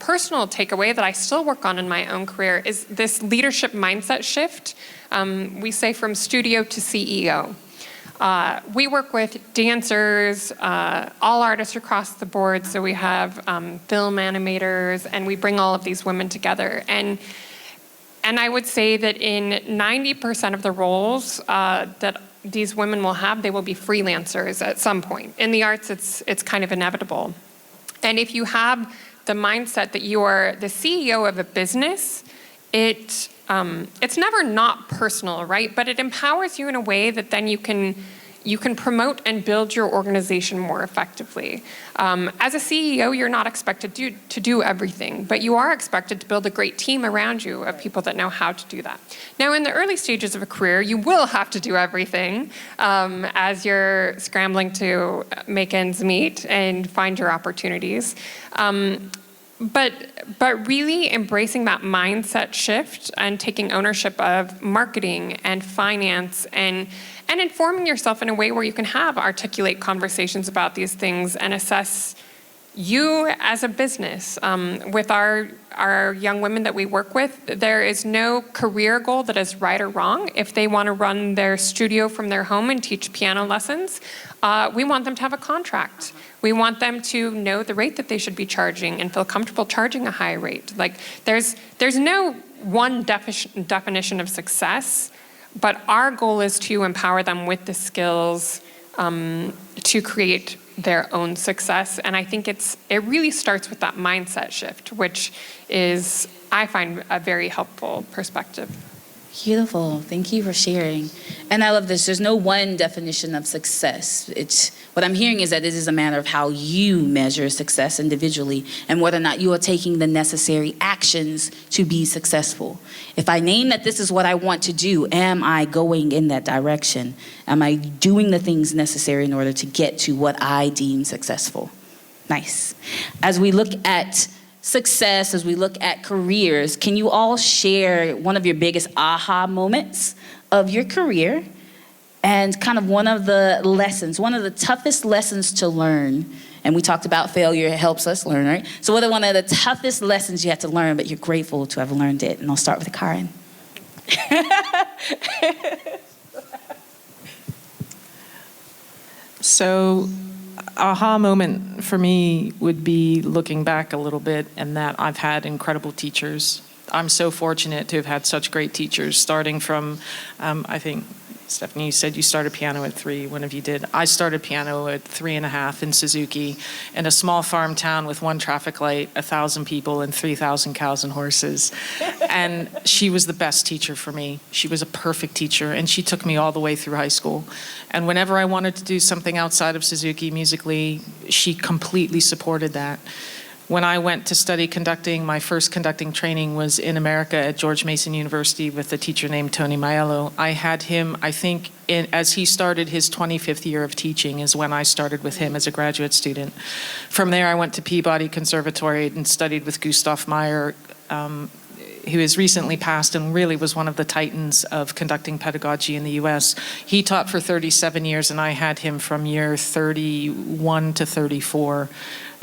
personal takeaway that I still work on in my own career, is this leadership mindset shift. We say from studio to CEO. We work with dancers, all artists across the board. So we have film animators, and we bring all of these women together. And I would say that in 90% of the roles that these women will have, they will be freelancers at some point. In the arts, it's kind of inevitable. And if you have the mindset that you are the CEO of a business, it's never not personal, right? But it empowers you in a way that then you can promote and build your organization more effectively. As a CEO, you're not expected to do everything, but you are expected to build a great team around you of people that know how to do that. Now, in the early stages of a career, you will have to do everything as you're scrambling to make ends meet and find your opportunities. But really embracing that mindset shift and taking ownership of marketing and finance and informing yourself in a way where you can articulate conversations about these things and assess you as a business. With our young women that we work with, there is no career goal that is right or wrong. If they want to run their studio from their home and teach piano lessons, we want them to have a contract. We want them to know the rate that they should be charging and feel comfortable charging a high rate. Like there's no one definition of success, but our goal is to empower them with the skills to create their own success. And I think it really starts with that mindset shift, which is, I find, a very helpful perspective. Beautiful. Thank you for sharing. And I love this. There's no one definition of success. What I'm hearing is that it is a matter of how you measure success individually and whether or not you are taking the necessary actions to be successful. If I name that this is what I want to do, am I going in that direction? Am I doing the things necessary in order to get to what I deem successful? Nice. As we look at success, as we look at careers, can you all share one of your biggest aha moments of your career and kind of one of the toughest lessons to learn And we talked about failure, it helps us learn, right? So what are one of the toughest lessons you had to learn, but you're grateful to have learned it? And I'll start with Karen. So, aha moment for me would be looking back a little bit, and that I've had incredible teachers. I'm so fortunate to have had such great teachers, starting from, I think, Stephanie, you said you started piano at 3. One of you did. I started piano at 3.5 in Suzuki, in a small farm town with 1 traffic light, 1,000 people, and 3,000 cows and horses. And she was the best teacher for me. She was a perfect teacher, and she took me all the way through high school. And whenever I wanted to do something outside of Suzuki musically, she completely supported that. When I went to study conducting, my first conducting training was in America at George Mason University with a teacher named Tony Maiello. I had him, I think, as he started his 25th year of teaching is when I started with him as a graduate student. From there, I went to Peabody Conservatory and studied with Gustav Meyer, who has recently passed and really was one of the titans of conducting pedagogy in the US. He taught for 37 years, and I had him from year 31 to 34.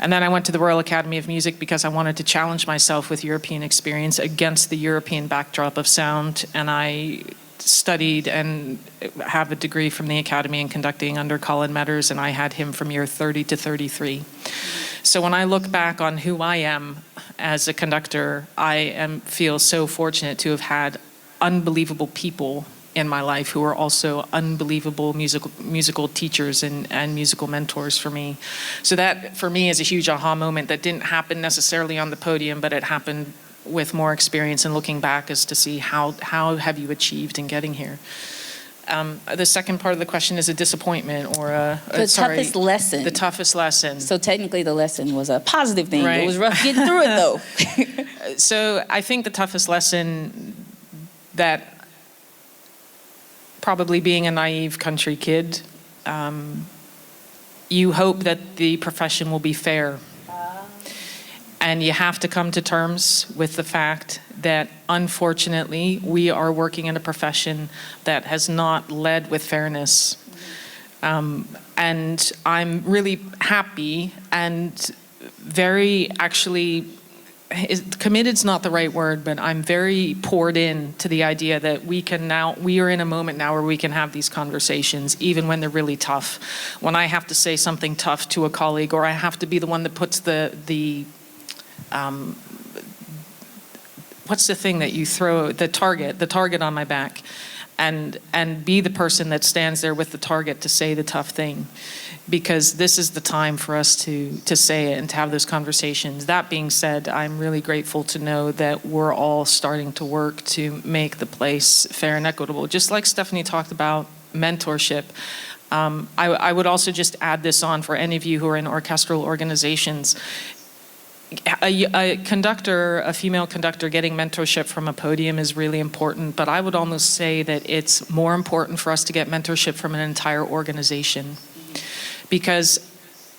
And then I went to the Royal Academy of Music because I wanted to challenge myself with European experience against the European backdrop of sound. And I studied and have a degree from the Academy in conducting under Colin Metters, and I had him from year 30 to 33. So when I look back on who I am as a conductor, I feel so fortunate to have had unbelievable people in my life who are also unbelievable musical teachers and musical mentors for me. So that, for me, is a huge aha moment that didn't happen necessarily on the podium, but it happened with more experience and looking back as to see how have you achieved in getting here. The second part of the question is a disappointment or toughest lesson. The toughest lesson. So technically the lesson was a positive thing. Right. It was rough getting through it though. So I think the toughest lesson, that probably being a naive country kid, you hope that the profession will be fair. And you have to come to terms with the fact that, unfortunately, we are working in a profession that has not led with fairness. And I'm really happy and very, actually, committed's not the right word, but I'm very poured in to the idea that we are in a moment now where we can have these conversations, even when they're really tough. When I have to say something tough to a colleague, or I have to be the one that puts what's the thing that you throw, the target on my back, and be the person that stands there with the target to say the tough thing, because this is the time for us to say it and to have those conversations. That being said, I'm really grateful to know that we're all starting to work to make the place fair and equitable. Just like Stephanie talked about mentorship, I would also just add this on for any of you who are in orchestral organizations. A conductor, a female conductor, getting mentorship from a podium is really important, but I would almost say that it's more important for us to get mentorship from an entire organization, because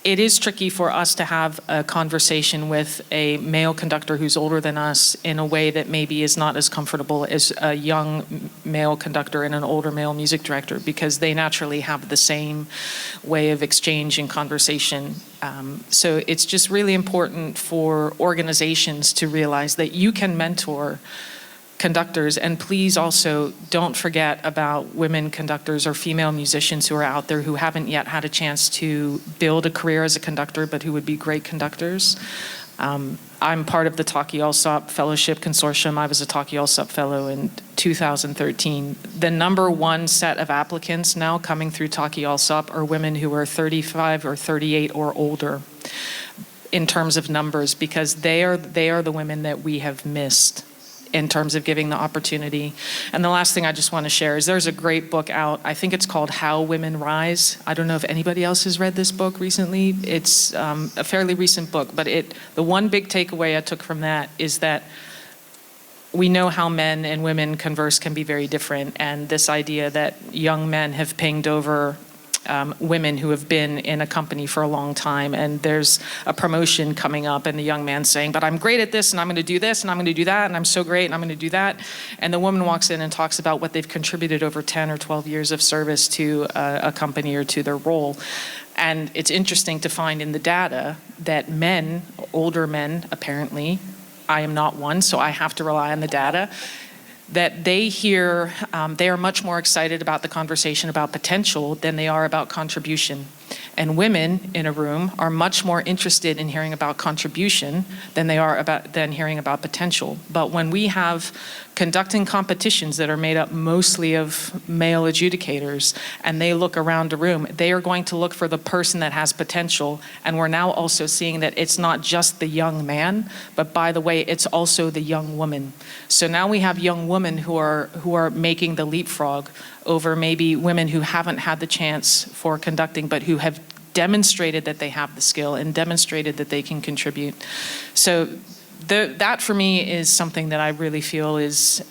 it is tricky for us to have a conversation with a male conductor who's older than us in a way that maybe is not as comfortable as a young male conductor and an older male music director, because they naturally have the same way of exchange and conversation. So it's just really important for organizations to realize that you can mentor conductors, and please also don't forget about women conductors or female musicians who are out there who haven't yet had a chance to build a career as a conductor, but who would be great conductors. I'm part of the Taki Alsop Fellowship Consortium. I was a Taki Alsop Fellow in 2013. The number one set of applicants now coming through Taki Alsop are women who are 35 or 38 or older in terms of numbers, because they are the women that we have missed in terms of giving the opportunity. And the last thing I just want to share is there's a great book out. I think it's called How Women Rise. I don't know if anybody else has read this book recently. It's a fairly recent book, but the one big takeaway I took from that is that we know how men and women converse can be very different, and this idea that young men have pinged over women who have been in a company for a long time, and there's a promotion coming up, and the young man's saying, but I'm great at this, and I'm going to do this, and I'm going to do that, and I'm so great, and I'm going to do that. And the woman walks in and talks about what they've contributed over 10 or 12 years of service to a company or to their role. And it's interesting to find in the data that men, older men apparently, I am not one, so I have to rely on the data, that they hear, they are much more excited about the conversation about potential than they are about contribution. And women in a room are much more interested in hearing about contribution than they are than hearing about potential. But when we have conducting competitions that are made up mostly of male adjudicators, and they look around a room, they are going to look for the person that has potential. And we're now also seeing that it's not just the young man, but by the way, it's also the young woman. So now we have young women who are making the leapfrog over maybe women who haven't had the chance for conducting, but who have demonstrated that they have the skill and demonstrated that they can contribute. So that for me is something that I really feel is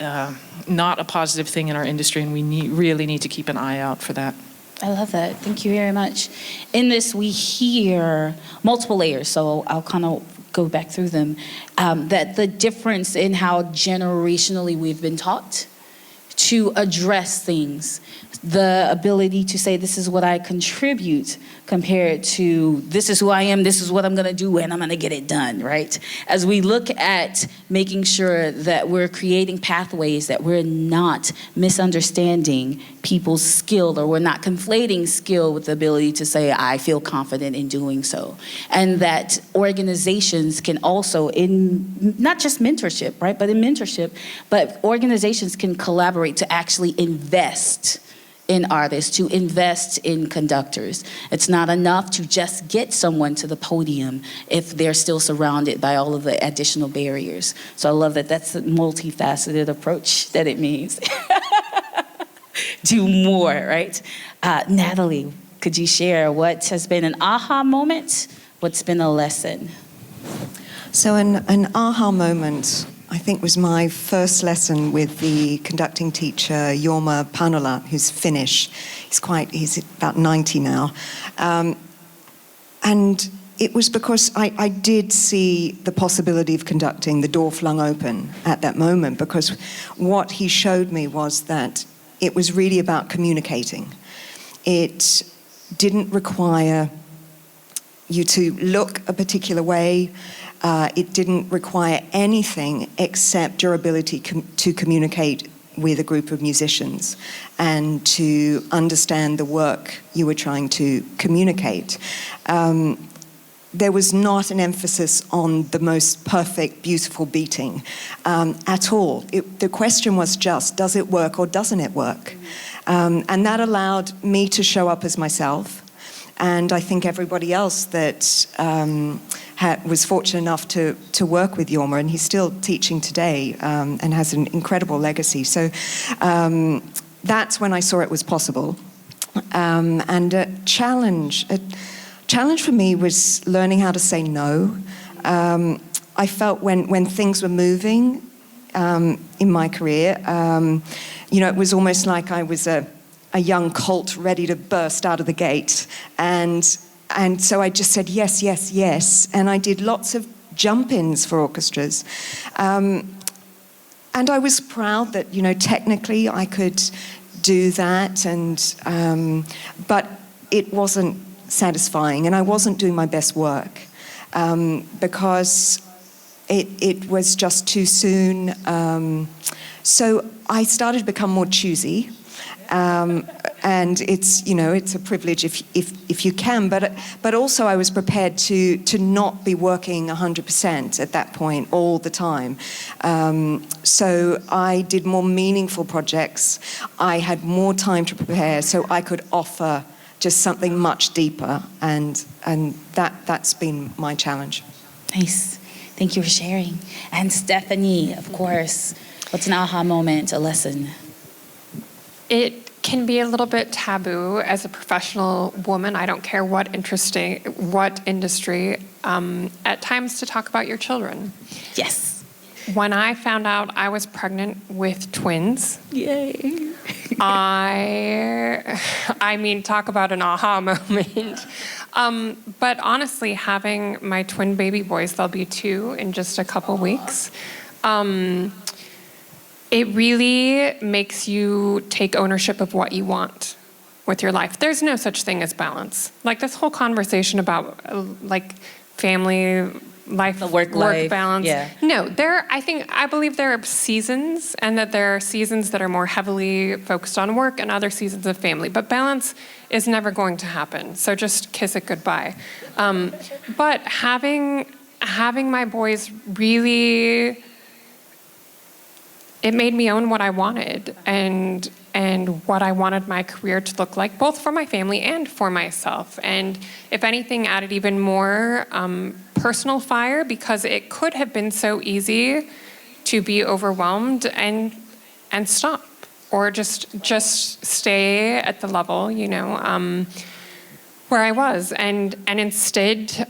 not a positive thing in our industry, and we really need to keep an eye out for that. I love that. Thank you very much. In this, we hear multiple layers, so I'll kind of go back through them. That the difference in how generationally we've been taught to address things, the ability to say, this is what I contribute, compared to, this is who I am, this is what I'm gonna do, and I'm gonna get it done, right? As we look at making sure that we're creating pathways, that we're not misunderstanding people's skill, or we're not conflating skill with the ability to say, I feel confident in doing so. And that organizations can also, in not just mentorship, right, but in mentorship, but organizations can collaborate to actually invest in artists, to invest in conductors. It's not enough to just get someone to the podium if they're still surrounded by all of the additional barriers. So I love that that's a multifaceted approach that it means. Do more, right? Natalie, could you share what has been an aha moment? What's been a lesson? So an aha moment, I think, was my first lesson with the conducting teacher, Jorma Panola, who's Finnish. He's about 90 now. And it was because I did see the possibility of conducting, the door flung open at that moment, because what he showed me was that it was really about communicating. It didn't require you to look a particular way. It didn't require anything except your ability to communicate with a group of musicians and to understand the work you were trying to communicate. There was not an emphasis on the most perfect, beautiful beating at all. The question was just, does it work or doesn't it work? And that allowed me to show up as myself. And I think everybody else that was fortunate enough to work with Jorma, and he's still teaching today and has an incredible legacy. So that's when I saw it was possible. And a challenge for me was learning how to say no. I felt when things were moving in my career, it was almost like I was a young colt ready to burst out of the gate. And so I just said yes, yes, yes. And I did lots of jump-ins for orchestras. And I was proud that, technically I could do that. But it wasn't satisfying, and I wasn't doing my best work because it was just too soon. So I started to become more choosy. And it's a privilege if you can, but also I was prepared to not be working 100% at that point all the time. So I did more meaningful projects. I had more time to prepare, so I could offer just something much deeper, and that's been my challenge. Nice. Thank you for sharing. And Stephanie, of course, what's an aha moment, a lesson? It can be a little bit taboo as a professional woman, I don't care what industry, at times to talk about your children. Yes. When I found out I was pregnant with twins, yay, I mean, talk about an aha moment. But honestly, having my twin baby boys, they'll be 2 in just a couple weeks, it really makes you take ownership of what you want with your life. There's no such thing as balance. Like this whole conversation about like family life, The work life, balance. yeah. No, I believe there are seasons, and that there are seasons that are more heavily focused on work and other seasons of family. But balance is never going to happen. So just kiss it goodbye. But having my boys really, it made me own what I wanted and what I wanted my career to look like, both for my family and for myself. And if anything, added even more personal fire, because it could have been so easy to be overwhelmed and stop, or just stay at the level, you know, where I was. And instead,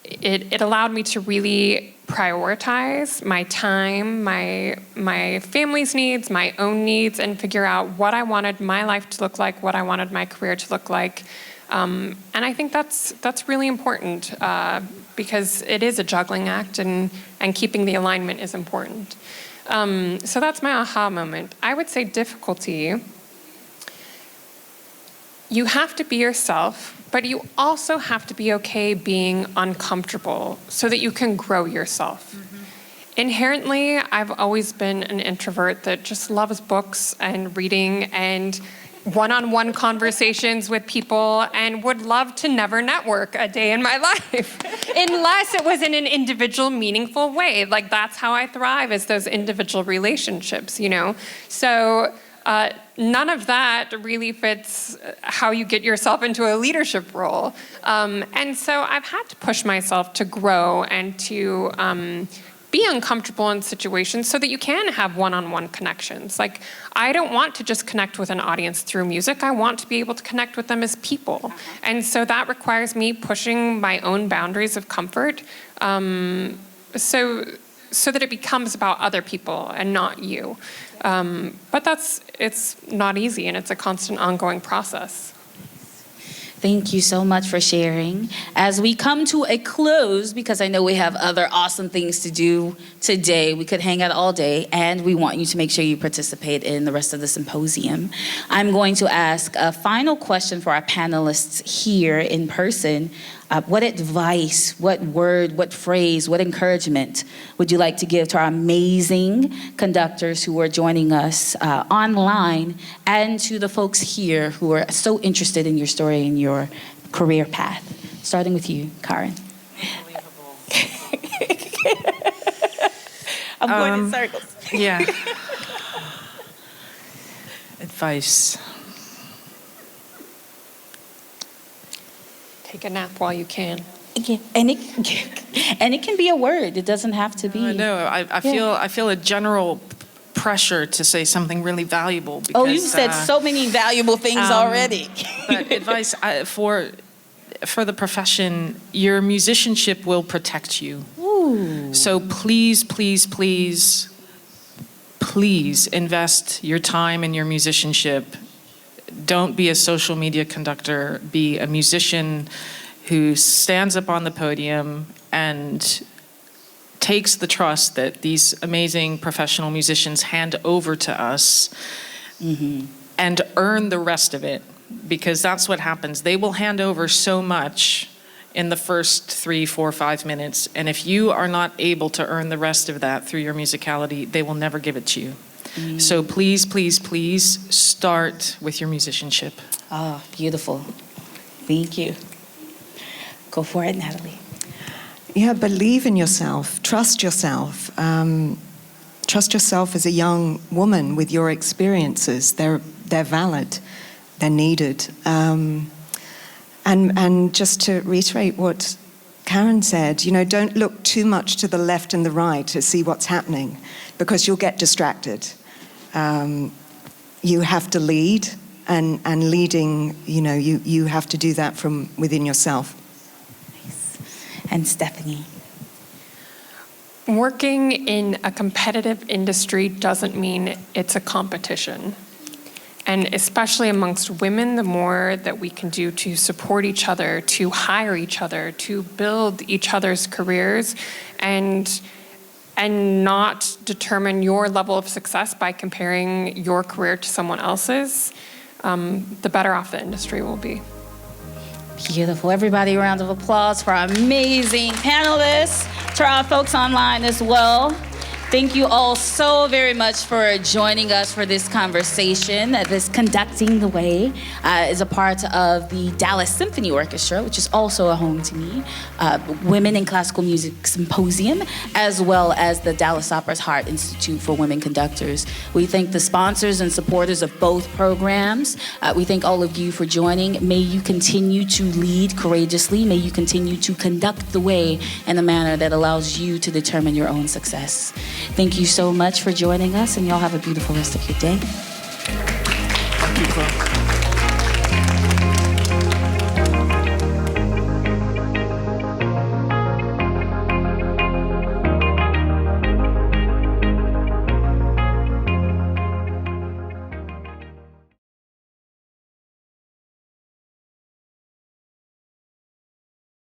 it allowed me to really prioritize my time, my family's needs, my own needs, and figure out what I wanted my life to look like, what I wanted my career to look like. And I think that's really important, because it is a juggling act, and keeping the alignment is important. So that's my aha moment. I would say difficulty. You have to be yourself, but you also have to be okay being uncomfortable so that you can grow yourself. Mm-hmm. Inherently, I've always been an introvert that just loves books and reading and one-on-one conversations with people, and would love to never network a day in my life unless it was in an individual, meaningful way. Like that's how I thrive, is those individual relationships, you know? So none of that really fits how you get yourself into a leadership role. And so I've had to push myself to grow and to be uncomfortable in situations so that you can have one-on-one connections. Like, I don't want to just connect with an audience through music. I want to be able to connect with them as people. And so that requires me pushing my own boundaries of comfort, so that it becomes about other people and not you. But it's not easy, and it's a constant ongoing process. Thank you so much for sharing. As we come to a close, because I know we have other awesome things to do today, we could hang out all day, and we want you to make sure you participate in the rest of the symposium. I'm going to ask a final question for our panelists here in person. What advice, what word, what phrase, what encouragement would you like to give to our amazing conductors who are joining us online, and to the folks here who are so interested in your story and your career path? Starting with you, Karen. Unbelievable. I'm going in circles. Yeah. Advice. Take a nap while you can. Yeah, and it can be a word. It doesn't have to be. No, I feel a general pressure to say something really valuable. Because, oh, you said so many valuable things already. But advice for the profession: your musicianship will protect you. Ooh. So please, please, please, please invest your time in your musicianship. Don't be a social media conductor. Be a musician who stands up on the podium and takes the trust that these amazing professional musicians hand over to us, mm-hmm. and earn the rest of it, because that's what happens. They will hand over so much in the first 3, 4, 5 minutes, and if you are not able to earn the rest of that through your musicality, they will never give it to you. So please, please, please start with your musicianship. Oh, beautiful. Thank you. Go for it, Natalie. Yeah, believe in yourself. Trust yourself. Trust yourself as a young woman with your experiences. They're valid. They're needed. And just to reiterate what Karen said, you know, don't look too much to the left and the right to see what's happening, because you'll get distracted. You have to lead, and leading, you know, you have to do that from within yourself. Nice. And Stephanie. Working in a competitive industry doesn't mean it's a competition. And especially amongst women, the more that we can do to support each other, to hire each other, to build each other's careers, and not determine your level of success by comparing your career to someone else's, the better off the industry will be. Beautiful. Everybody, a round of applause for our amazing panelists, to our folks online as well. Thank you all so very much for joining us for this conversation. This Conducting the Way is a part of the Dallas Symphony Orchestra, which is also a home to me, Women in Classical Music Symposium, as well as the Dallas Opera's Hart Institute for Women Conductors. We thank the sponsors and supporters of both programs. We thank all of you for joining. May you continue to lead courageously. May you continue to conduct the way in a manner that allows you to determine your own success. Thank you so much for joining us, and y'all have a beautiful rest of your day. Thank you, Chloe.